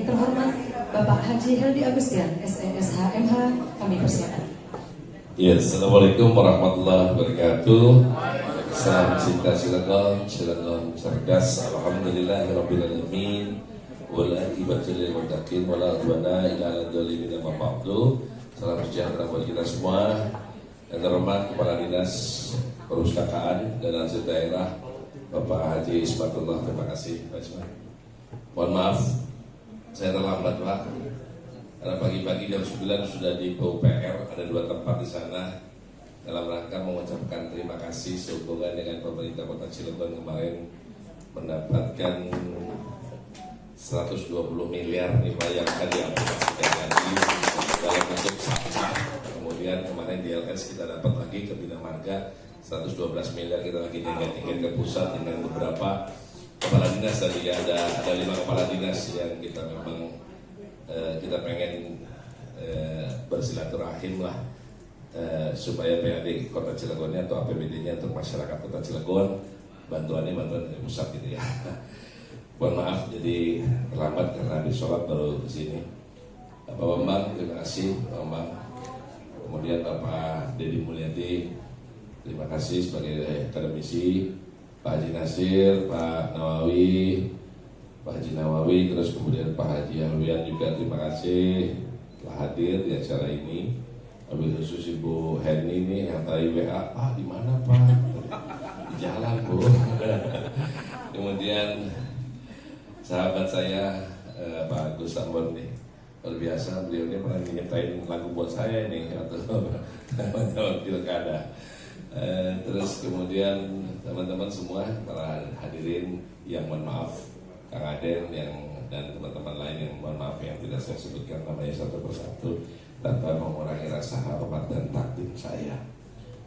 terhormat Bapak Haji Heldi Agustian, SESH-MH, kami persilakan. Ya, Assalamualaikum warahmatullahi wabarakatuh. Salam cinta Cilegon, Cilegon cerdas. Alhamdulillahirabbil alamin. Wal aqibatu lil muttaqin wala udwana illa 'alal zalimin. Salam sejahtera buat kita semua. Yang terhormat Kepala Dinas Perpustakaan dan Arsip Daerah Bapak Haji Ismatullah, terima kasih Pak Ismat. Mohon maaf saya terlambat Pak, karena pagi-pagi jam 9 sudah di PUPR, ada 2 tempat di sana dalam rangka mengucapkan terima kasih sehubungan dengan pemerintah Kota Cilegon kemarin mendapatkan 120 miliar nih Pak yang akan diaplikasikan lagi dalam bentuk sampah. Kemudian kemarin di LS kita dapat lagi ke Bina Marga 112 miliar, kita lagi tingkat ke pusat dengan beberapa kepala dinas. Tadi ada 5 kepala dinas yang kita memang kita pengen bersilaturahim lah supaya PAD Kota Cilegonnya atau APBD-nya untuk masyarakat Kota Cilegon bantuan dari pusat gitu ya. Mohon maaf jadi terlambat karena habis sholat baru kesini. Pak Bambang, terima kasih Pak Bambang. Kemudian Bapak Dedi Mulyadi, terima kasih sebagai akademisi. Pak Haji Nasir, Pak Nawawi, Pak Haji Nawawi, terus kemudian Pak Haji Alwian juga terima kasih telah hadir di acara ini. Wabil khusus Ibu Henny ini yang tadi WA, Pak di mana Pak? Di jalan Bu. Kemudian sahabat saya Pak Agus Ambon nih, luar biasa, beliau ini pernah nyiptain lagu buat saya ini atau tahun pilkada. Terus kemudian teman-teman semua para hadirin yang mohon maaf, Kang Aden dan teman-teman lain yang mohon maaf yang tidak saya sebutkan namanya satu persatu tanpa mengurangi rasa hormat dan takdim saya.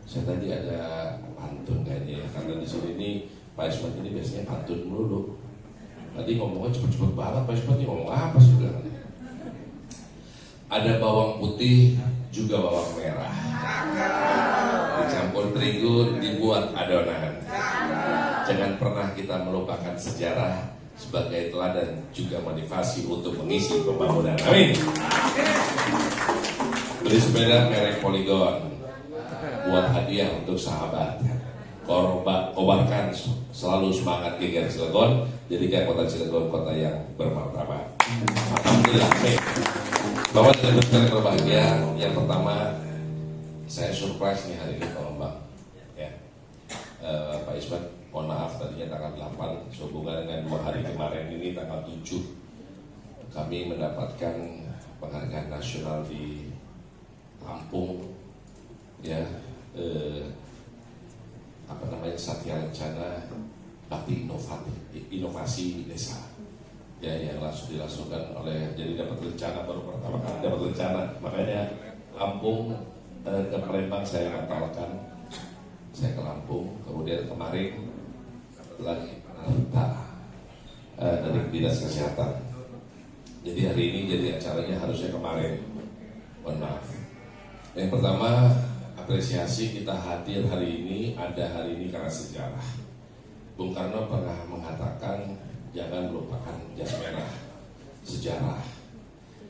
Saya tadi ada pantun kayaknya ya, karena di sini nih Pak Ismat ini biasanya pantun melulu. Tadi ngomongnya cepet-cepet banget, Pak Ismat ini ngomong apa sih bilang? Ada bawang putih juga bawang merah, dicampur terigu dibuat adonan. Jangan pernah kita melupakan sejarah sebagai teladan juga motivasi untuk mengisi pembangunan. Amin. Beli sepeda merek Polygon buat hadiah untuk sahabat. Kobarkan selalu semangat geger Cilegon, jadikan Kota Cilegon kota yang bermartabat. Alhamdulillah. Bapak dan Ibu sekalian berbahagia, yang pertama saya surprise nih hari ini Pak Bambang ya. Pak Ismat, mohon maaf tadinya tanggal 8 sehubungan dengan 2 hari kemarin ini tanggal 7 kami mendapatkan penghargaan nasional di Lampung ya, Satya Rencana Bakti Inovasi Desa ya, yang langsung dilangsungkan oleh, jadi dapat rencana baru pertama kali dapat rencana, makanya Lampung ke Palembang saya batalkan, saya ke Lampung. Kemudian kemarin lagi minta dari Dinas Kesehatan, jadi hari ini jadi acaranya harusnya kemarin, mohon maaf. Yang pertama apresiasi kita hadir hari ini, ada hari ini karena sejarah. Bung Karno pernah mengatakan jangan melupakan jas merah sejarah.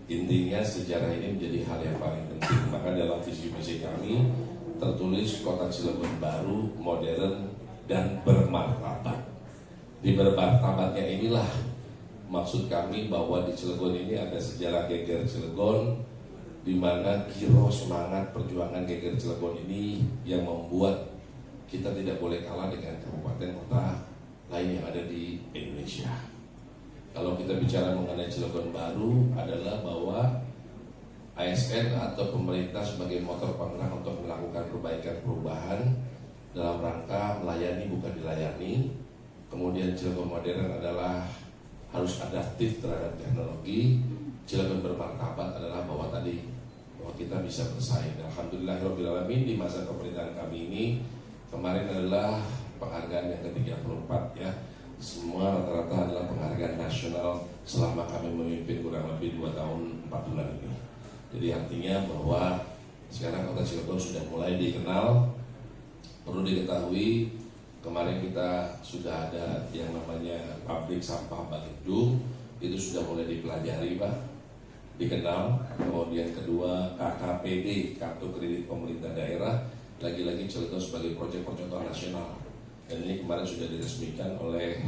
Intinya sejarah ini menjadi hal yang paling penting. Maka dalam visi misi kami tertulis Kota Cilegon baru, modern dan bermartabat. Di bermartabatnya inilah maksud kami bahwa di Cilegon ini ada sejarah geger Cilegon, di mana kiro semangat perjuangan geger Cilegon ini yang membuat kita tidak boleh kalah dengan kabupaten kota lain yang ada di Indonesia. Kalau kita bicara mengenai Cilegon baru adalah bahwa ASN atau pemerintah sebagai motor penggerak untuk melakukan perbaikan perubahan dalam rangka melayani bukan dilayani. Kemudian Cilegon modern adalah harus adaptif terhadap teknologi. Cilegon bermartabat adalah bahwa kita bisa bersaing. Alhamdulillahirobbilalamin, di masa pemerintahan kami ini kemarin adalah penghargaan yang ke-34 ya. Semua rata-rata adalah penghargaan nasional selama kami memimpin kurang lebih 2 tahun 4 bulan ini. Jadi artinya bahwa sekarang Kota Cilegon sudah mulai dikenal. Perlu diketahui kemarin kita sudah ada yang namanya pabrik sampah Bakitdung itu sudah mulai dipelajari Pak, dikenal. Kemudian kedua KKPD, Kartu Kredit Pemerintah Daerah, lagi-lagi Cilegon sebagai proyek percontohan nasional. Dan ini kemarin sudah diresmikan oleh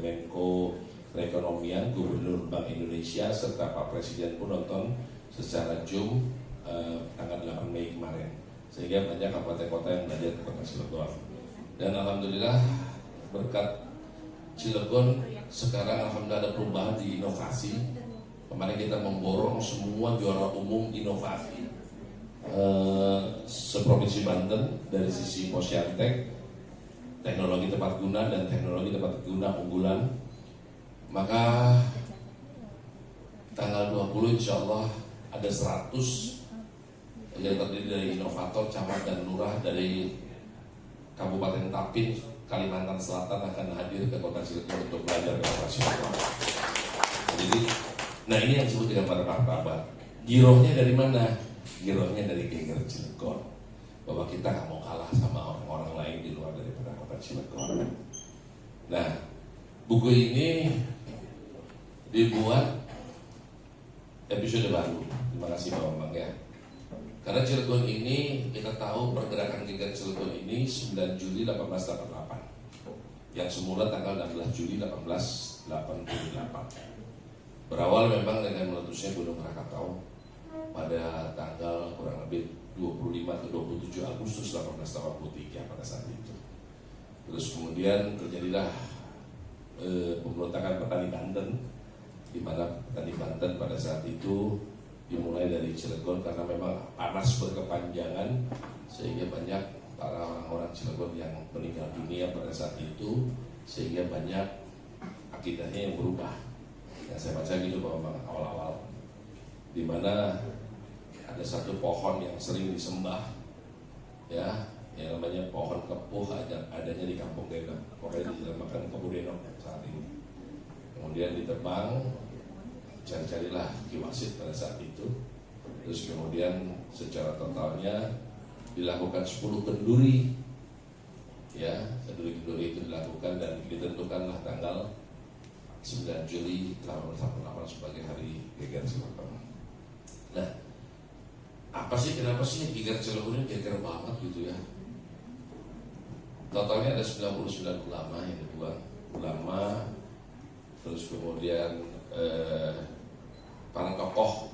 Menko Perekonomian, Gubernur Bank Indonesia, serta Pak Presiden pun nonton secara Zoom tanggal 8 Mei kemarin. Sehingga banyak kabupaten kota yang belajar ke Kota Cilegon. Dan alhamdulillah berkat Cilegon sekarang alhamdulillah ada perubahan di inovasi. Kemarin kita memborong semua juara umum inovasi seprovinsi Banten dari sisi Posyantek, teknologi tepat guna dan teknologi tepat guna unggulan. Maka tanggal 20 insya Allah ada 100 yang terdiri dari inovator, camat dan lurah dari Kabupaten Tapin, Kalimantan Selatan akan hadir ke Kota Cilegon untuk belajar ke Kota Cilegon. Jadi, nah ini yang disebut dengan para martabat. Girohnya dari mana? Girohnya dari Geger Cilegon. Bahwa kita nggak mau kalah sama orang-orang lain di luar daripada Kota Cilegon. Nah, buku ini dibuat episode baru. Terima kasih Pak Bambang ya. Karena Cilegon ini kita tahu pergerakan Geger Cilegon ini 9 Juli 1888. Yang semula tanggal 16 Juli 1888. Berawal memang dengan meletusnya Gunung Krakatau pada tanggal kurang lebih 25 atau 27 Agustus 1883 pada saat itu. Terus kemudian terjadilah pemberontakan petani Banten, di mana petani Banten pada saat itu dimulai dari Cilegon karena memang panas berkepanjangan sehingga banyak para orang-orang Cilegon yang meninggal dunia pada saat itu, sehingga banyak akidahnya yang berubah. Yang saya baca gitu Pak awal-awal, di mana ada satu pohon yang sering disembah, ya, yang namanya pohon kepuh adanya di Kampung Denok, pokoknya dinamakan Kepuh Denok saat ini. Kemudian ditebang, cari-carilah Ki Wasit pada saat itu. Terus kemudian secara totalnya dilakukan 10 kenduri, ya, kenduri-kenduri itu dilakukan dan ditentukanlah tanggal 9 Juli 1888 sebagai hari Geger Cilegon. Nah, apa sih, kenapa sih Geger Cilegon ini geger banget gitu ya? Totalnya ada 99 ulama yang dibuang, ulama, terus kemudian para tokoh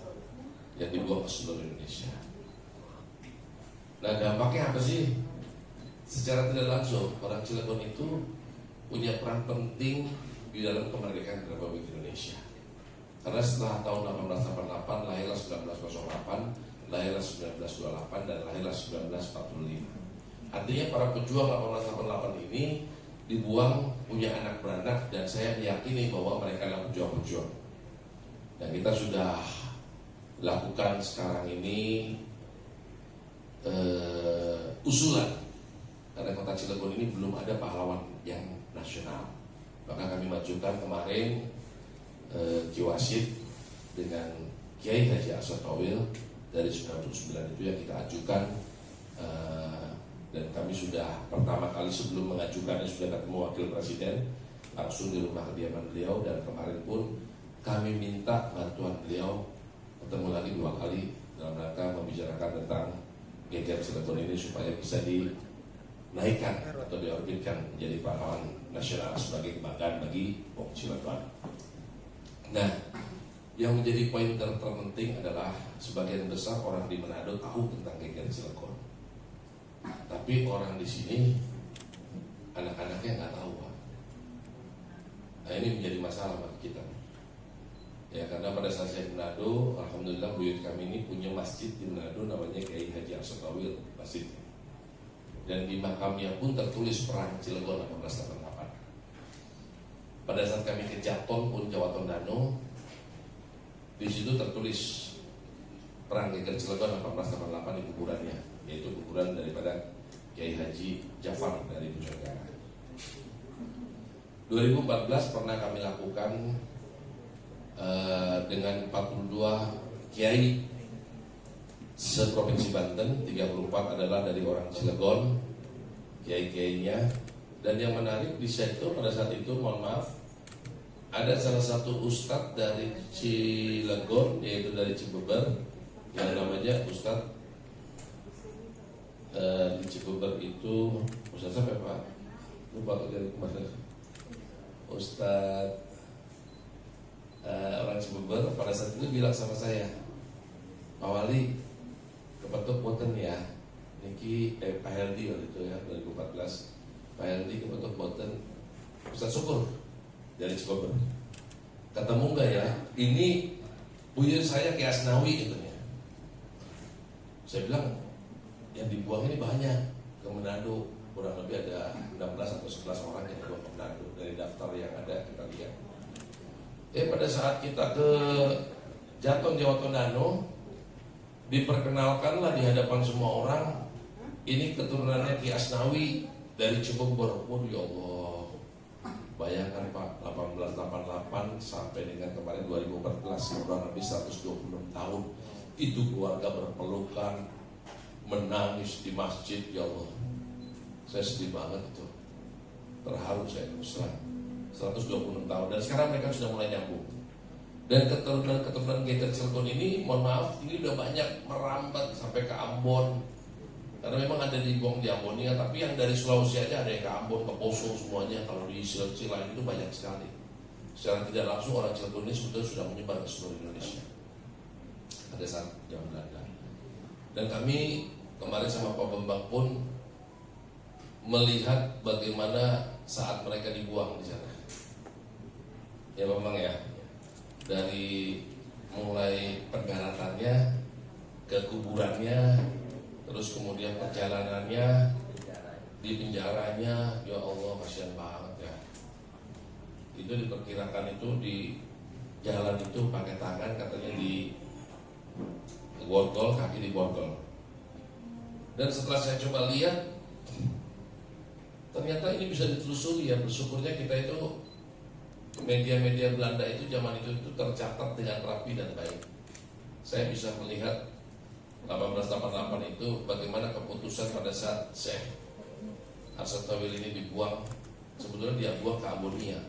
yang dibuang ke seluruh Indonesia. Nah, dampaknya apa sih? Secara tidak langsung, orang Cilegon itu punya peran penting di dalam kemerdekaan Republik Indonesia. Karena setelah tahun 1888 lahirlah 1908, lahirlah 1928 dan lahirlah 1945. Artinya para pejuang 1888 ini dibuang punya anak beranak, dan saya meyakini bahwa mereka adalah pejuang-pejuang. Dan kita sudah lakukan sekarang ini usulan, karena Kota Cilegon ini belum ada pahlawan yang nasional. Maka kami majukan kemarin Ki Wasit dengan Kiai Haji Aswatowil dari 99 itu yang kita ajukan, dan kami sudah pertama kali sebelum mengajukannya sudah ketemu Wakil Presiden langsung di rumah kediaman beliau, dan kemarin pun kami minta bantuan beliau ketemu lagi 2 kali dalam rangka membicarakan tentang Geger Cilegon ini supaya bisa dinaikkan atau diorbitkan menjadi pahlawan nasional sebagai kebanggaan bagi Wong Cilegon. Nah, yang menjadi poin terpenting adalah sebagian besar orang di Manado tahu tentang Geger Cilegon, tapi orang di sini anak-anaknya nggak tahu. Nah, ini menjadi masalah bagi kita. Ya, karena pada saat saya di Manado, alhamdulillah buyut kami ini punya masjid di Manado namanya Kiai Haji Aswatowil Masjid. Dan di makamnya pun tertulis perang Cilegon 1888. Pada saat kami ke Jaton pun Jawa Tondano, di situ tertulis perang Geger Cilegon 1888 di kuburannya, yaitu kuburan daripada Kiai Haji Jafar dari Bojonegara. 2014 pernah kami lakukan dengan 42 kiai seprovinsi Banten, 34 adalah dari orang Cilegon, kiai-kiainya. Dan yang menarik di situ pada saat itu, mohon maaf, ada salah satu ustadz dari Cilegon, yaitu dari Cibeber, yang namanya Ustadz di Cibeber itu Ustadz sampai Pak lupa dari kemarin Ustadz orang Cibeber pada saat itu bilang sama saya, Pak Wali kebetuk boten ya niki Pak Heldi waktu itu ya 2014 Pak Heldi kebetuk boten Ustadz Syukur dari Cibeber ketemu enggak ya, ini buyut saya ke Asnawi gitu ya. Saya bilang yang dibuang ini banyak ke Manado, kurang lebih ada 16 atau 11 orang yang dibuang ke Manado dari daftar yang ada kita lihat. Pada saat kita ke Jaton Jawa Tondano, diperkenalkanlah di hadapan semua orang, ini keturunannya Ki Asnawi dari Cirebon. Waduh ya Allah, bayangkan Pak, 1888 sampai dengan kemarin 2014, kurang lebih 126 tahun, itu keluarga berpelukan, menangis di masjid. Ya Allah, saya sedih banget itu, terharu saya terus terang. 126 tahun dan sekarang mereka sudah mulai nyambung. Dan keturunan Geger Cilegon ini, mohon maaf, ini udah banyak merambat sampai ke Ambon. Karena memang ada dibuang di Ambonia, tapi yang dari Sulawesi aja ada yang ke Ambon, ke Poso semuanya. Kalau di Sulawesi lain itu banyak sekali. Secara tidak langsung orang Cilegon ini sebetulnya sudah menyebar ke seluruh Indonesia pada saat zaman Belanda. Dan kami kemarin sama Pak Bambang pun melihat bagaimana saat mereka dibuang di sana. Ya Bambang ya, dari mulai penggaratannya ke kuburannya, terus kemudian perjalanannya, di penjaranya, ya Allah kasihan banget ya. Itu diperkirakan itu di jalan itu pakai tangan, katanya di borgol, kaki di borgol. Dan setelah saya coba lihat, ternyata ini bisa ditelusuri ya. Bersyukurnya kita itu media-media Belanda itu zaman itu tercatat dengan rapi dan baik. Saya bisa melihat 1888 itu bagaimana keputusan pada saat Syekh Arsad Tawil ini dibuang. Sebetulnya dia buang ke Ambonia.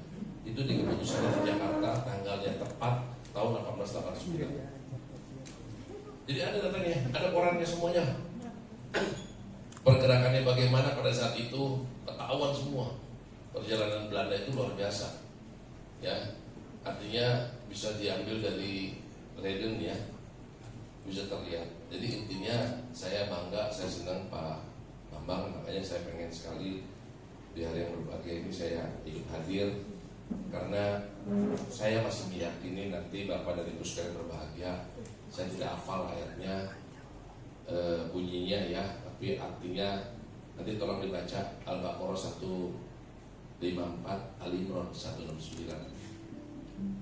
Itu di keputusan di Jakarta, tanggalnya tepat tahun 1889. Jadi ada datanya, ada korannya semuanya. Pergerakannya bagaimana pada saat itu ketahuan semua. Perjalanan Belanda itu luar biasa. Ya, artinya bisa diambil dari Leiden ya, bisa terlihat. Jadi intinya saya bangga, saya senang Pak Bambang, makanya saya pengen sekali di hari yang berbahagia ini saya ikut hadir, karena saya masih meyakini nanti Bapak dan Ibu sekalian berbahagia. Saya tidak hafal ayatnya, bunyinya ya, tapi artinya nanti tolong dibaca Al-Baqarah 154, Ali Imran 169.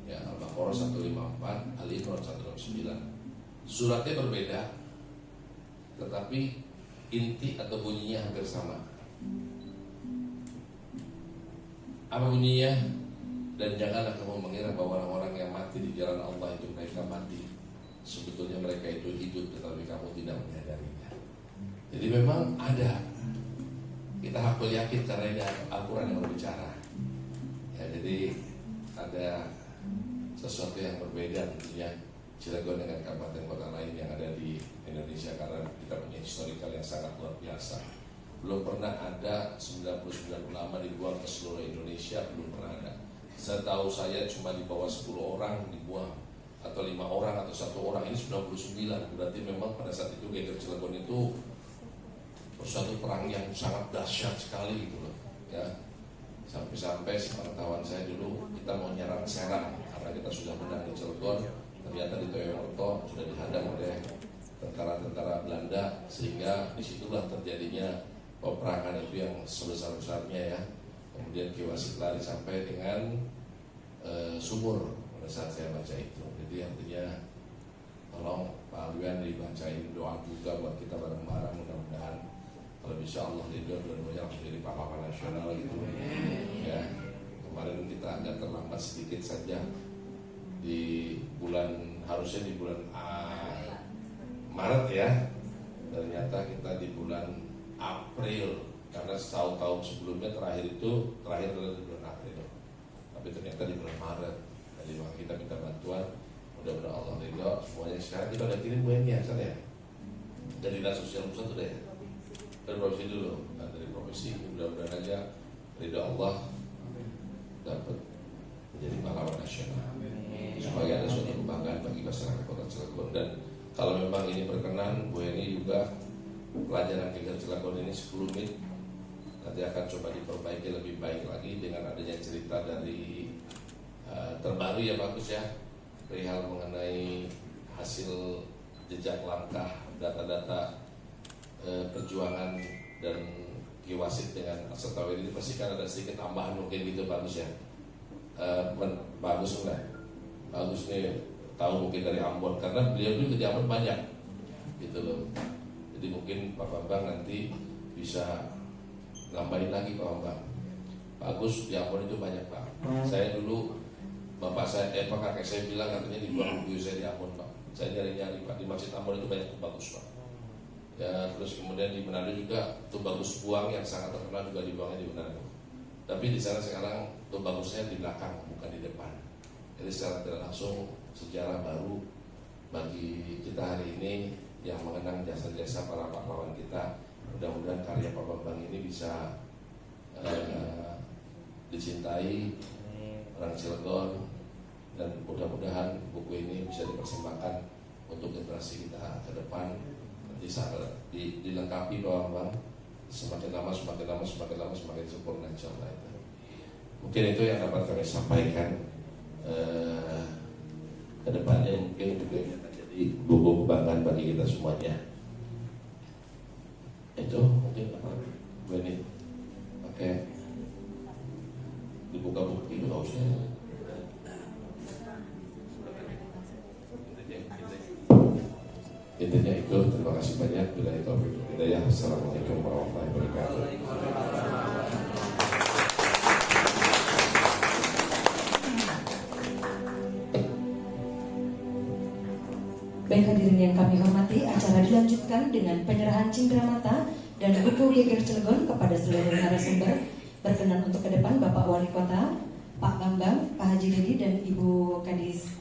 Ya, Al-Baqarah 154, Ali Imran 169. Suratnya berbeda, tetapi inti atau bunyinya hampir sama. Apa bunyinya? Dan janganlah kamu mengira bahwa orang-orang yang mati di jalan Allah itu mereka mati. Sebetulnya mereka itu hidup, tetapi kamu tidak menyadarinya. Jadi memang ada. Kita hakul yakin karena ini Al-Quran yang berbicara. Ya, jadi ada sesuatu yang berbeda tentunya Cilegon dengan kabupaten kota lain yang ada di Indonesia, karena kita punya historikal yang sangat luar biasa. Belum pernah ada 99 ulama dibuang ke seluruh Indonesia, belum pernah ada. Setahu saya cuma di bawah 10 orang dibuang, atau 5 orang atau 1 orang. Ini 99. Berarti memang pada saat itu Geger Cilegon itu suatu perang yang sangat dahsyat sekali gitu loh ya. Sampai-sampai sepengetahuan saya dulu kita mau nyerang Serang karena kita sudah menang di Cilegon, ternyata di Toyomerto sudah dihadang oleh tentara-tentara Belanda, sehingga disitulah terjadinya peperangan itu yang sebesar-besarnya ya. Kemudian Ki Wasit lari sampai dengan sumur pada saat saya baca itu. Jadi artinya tolong Pak Alwian dibacain doa juga buat kita bareng-bareng, mudah-mudahan kalau bisa Allah ridho dua-duanya langsung jadi pahlawan nasional gitu ya. Kemarin kita agak terlambat sedikit saja di bulan, harusnya di bulan Maret ya, ternyata kita di bulan April, karena tahun sebelumnya terakhir adalah di bulan April. tapi ternyata di bulan Maret. Jadi maka kita minta bantuan, mudah-mudahan Allah ridho semuanya. Sekarang kita udah kirim buahnya sana ya, dari dinas sosial pusat udah ya, dari provinsi dulu. Nah, dari provinsi mudah-mudahan aja ridho Allah dapat menjadi pahlawan nasional, supaya ada suatu kebanggaan bagi masyarakat Kota Cilegon. Dan kalau memang ini berkenan, Bu Eni juga pelajaran kegiatan Cilegon ini 10 menit nanti akan coba diperbaiki lebih baik lagi dengan adanya cerita dari terbaru ya bagus ya, perihal mengenai hasil jejak langkah data-data perjuangan dan kiwasit dengan Asetawir ini pasti kan ada sedikit tambahan mungkin gitu, bagus ya. Bagus enggak? Bagus nih, tahu mungkin dari Ambon karena beliau juga di Ambon banyak gitu loh. Jadi mungkin Pak Bambang nanti bisa nambahin lagi Pak Bambang. Bagus, di Ambon itu banyak Pak. Saya dulu bapak saya, kakek saya bilang katanya dibuang buku saya di Ambon Pak. Saya nyari-nyari Pak, di Masjid Ambon itu banyak bagus Pak. Ya, terus kemudian di Manado juga tuh bagus buang yang sangat terkenal juga dibuangnya di Manado. Tapi di sana sekarang tuh bagusnya di belakang bukan di depan. Jadi secara tidak langsung sejarah baru bagi kita hari ini yang mengenang jasa-jasa para pahlawan kita. Mudah-mudahan karya Pak Bambang ini bisa dicintai orang Cilegon, dan mudah-mudahan buku ini bisa dipersembahkan untuk generasi kita ke depan. Nanti saat dilengkapi Pak Bambang, semakin lama semakin sempurna insyaallah itu. Mungkin itu yang dapat kami sampaikan ke depannya. Mungkin juga ini akan jadi buku kebanggaan bagi kita semuanya. Itu mungkin apa ini pakai dibuka buku itu nggak usah. Intinya itu, terima kasih banyak. Bila itu hidayah. Assalamualaikum warahmatullahi wabarakatuh. Baik hadirin yang kami hormati, acara dilanjutkan dengan penyerahan cindramata dan buku geger Cilegon kepada seluruh narasumber. Berkenan untuk ke depan Bapak Wali Kota, Pak Bambang, Pak Haji Dedi dan Ibu Kadis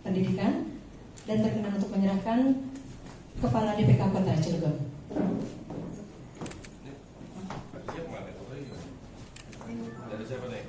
Pendidikan, dan berkenan untuk menyerahkan Kepala DPK Kota Cilegon. Dari siapa nih?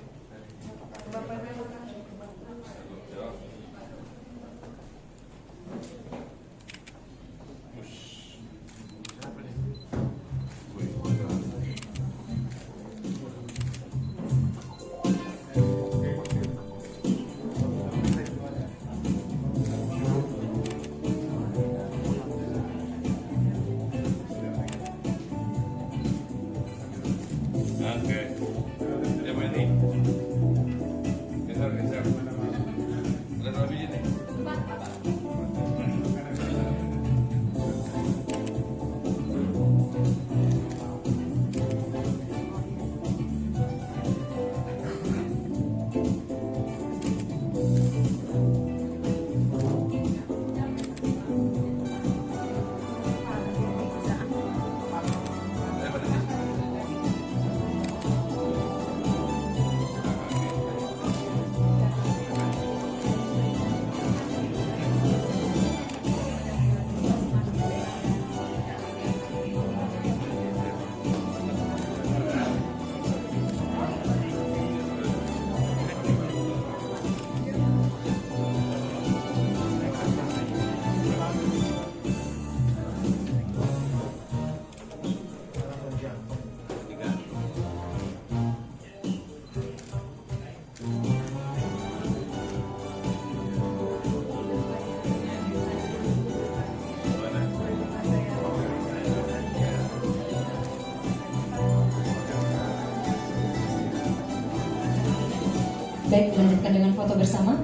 Baik, dilanjutkan dengan foto bersama.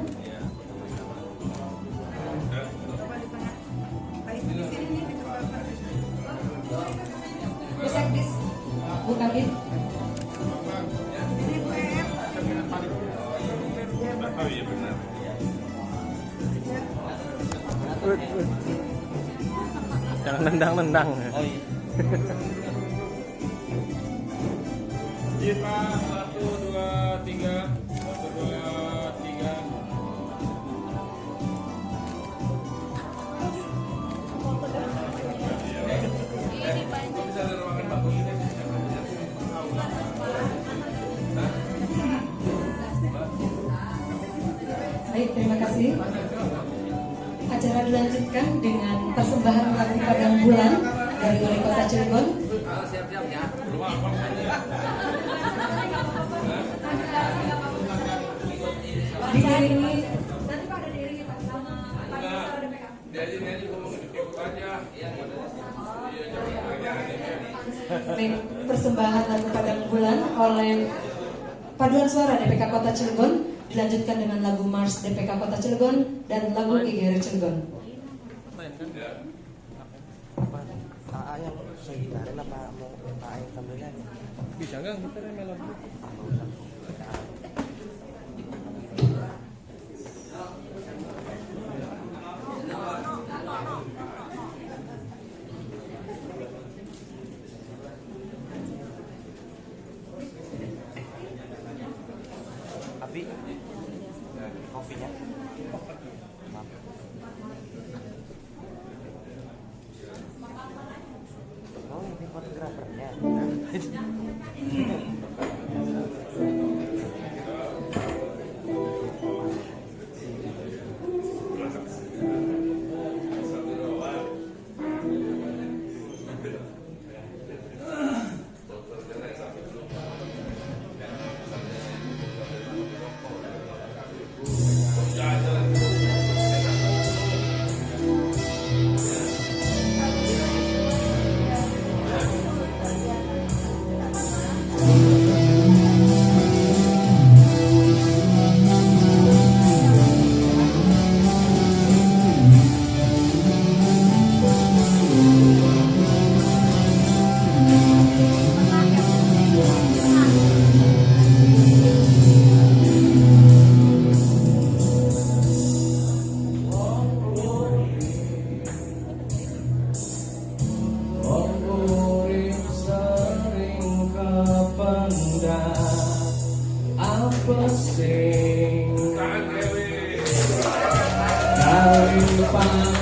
Bisa please, Bu Kabin. Oh iya benar. Jangan nendang-nendang. Oh iya. Iya Pak, 1, 2, 3. 1, 2, Baik, terima kasih. Acara dilanjutkan dengan persembahan lagu Padang Bulan dari Wali Kota Cilegon. Siap-siap ya. Diiringi baik, persembahan lagu Padang Bulan oleh Paduan Suara DPK Kota Cilegon dilanjutkan dengan lagu Mars DPK Kota Cilegon dan lagu GGR Cilegon. Pak yang saya gitarin apa mau Pak yang sambilnya? Bisa nggak gitarin melodi? Tapi kopinya. Maaf. Oh ini fotografernya. Apa sing kali